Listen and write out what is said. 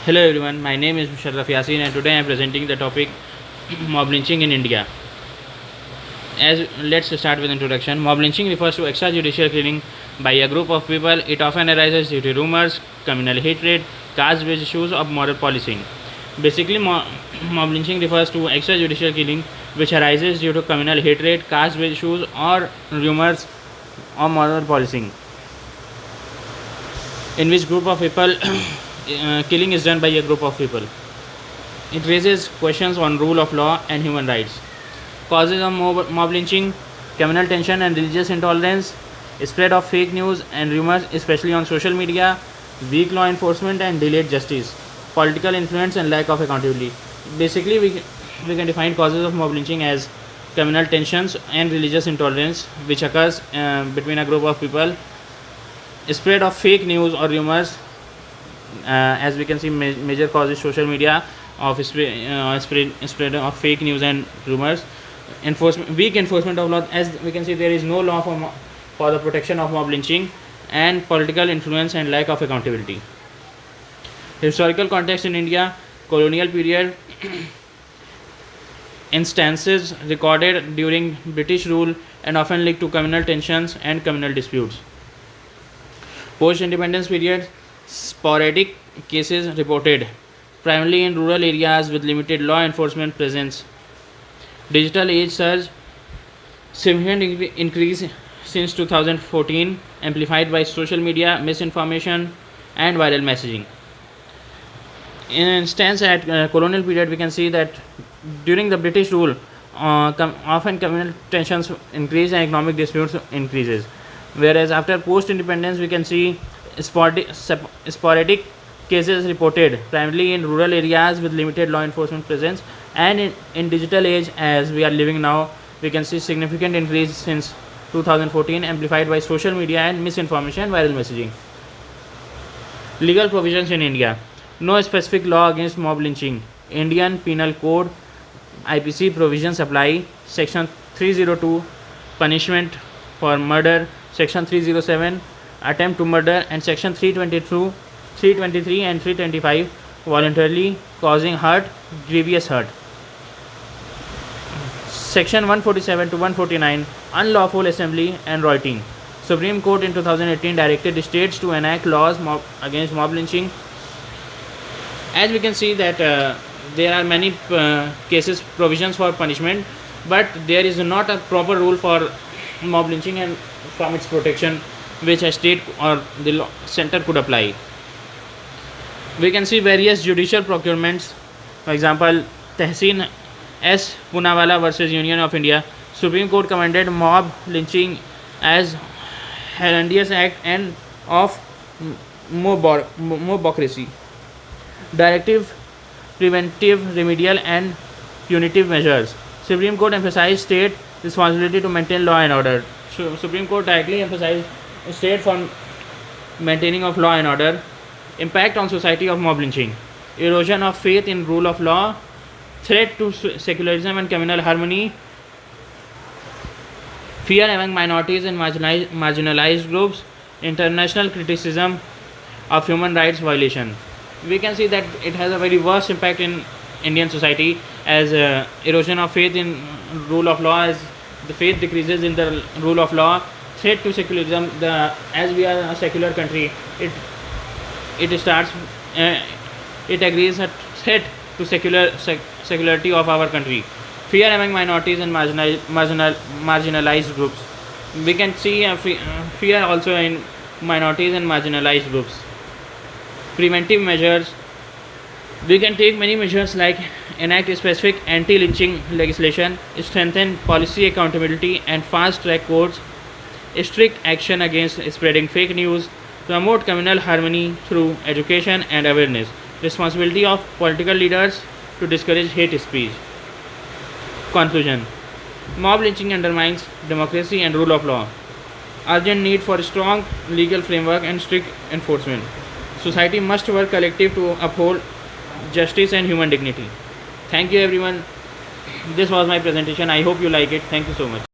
Hello everyone, my name is Musharraf Yasin and today I am presenting the topic mob lynching in India. Let's start with introduction. Mob lynching refers to extrajudicial killing by a group of people. It often arises due to rumors, communal hatred, caste-based issues or moral policing. Basically, mob lynching refers to extrajudicial killing which arises due to communal hatred, caste-based issues or rumors or moral policing, in which group of people killing is done by a group of people. It raises questions on rule of law and human rights. Causes of mob lynching: communal tension and religious intolerance, spread of fake news and rumors, especially on social media, weak law enforcement and delayed justice, political influence and lack of accountability. Basically, we can define causes of mob lynching as communal tensions and religious intolerance, which occurs between a group of people, spread of fake news or rumors. As we can see, major causes social media of spread of fake news and rumors. Weak enforcement of law, as we can see there is no law for the protection of mob lynching, and political influence and lack of accountability. Historical context in India: colonial period, instances recorded during British rule and often linked to communal tensions and communal disputes. Post-independence period: sporadic cases reported, primarily in rural areas with limited law enforcement presence. Digital age surge: significant increase since 2014, amplified by social media, misinformation, and viral messaging. In instance, at colonial period, we can see that during the British rule, often communal tensions increase and economic disputes increases. Whereas after post-independence, we can see sporadic cases reported, primarily in rural areas with limited law enforcement presence. And in digital age, as we are living now, we can see significant increase since 2014, amplified by social media and misinformation and viral messaging. Legal provisions in India: no specific law against mob lynching. Indian Penal Code IPC provisions apply. Section 302, punishment for murder; Section 307, attempt to murder; and Section 322, 323 and 325, voluntarily causing hurt, grievous hurt. Section 147 to 149, unlawful assembly and rioting. Supreme Court in 2018 directed states to enact laws against mob lynching. As we can see that there are many cases provisions for punishment, but there is not a proper rule for mob lynching and from its protection, which a state or the center could apply. We can see various judicial procurements. For example, Tehseen S. Poonawalla versus Union of India. Supreme Court commended mob lynching as horrendous act and of mobocracy. Directive, preventive, remedial and punitive measures. Supreme Court emphasized state responsibility to maintain law and order. Supreme Court directly emphasized state for maintaining of law and order. Impact on society of mob lynching: erosion of faith in rule of law, threat to secularism and communal harmony, fear among minorities and marginalized groups, international criticism of human rights violation. We can see that it has a very worst impact in Indian society, as erosion of faith in rule of law, as the faith decreases in the rule of law. Threat to secularism: as we are a secular country, it agrees a threat to secularity of our country. Fear among minorities and marginalized groups. We can see fear also in minorities and marginalized groups. Preventive measures: we can take many measures like enact specific anti-lynching legislation, strengthen policy accountability and fast-track courts, strict action against spreading fake news, promote communal harmony through education and awareness. Responsibility of political leaders to discourage hate speech. Conclusion: mob lynching undermines democracy and rule of law. Urgent need for strong legal framework and strict enforcement. Society must work collective to uphold justice and human dignity. Thank you everyone. This was my presentation. I hope you like it. Thank you so much.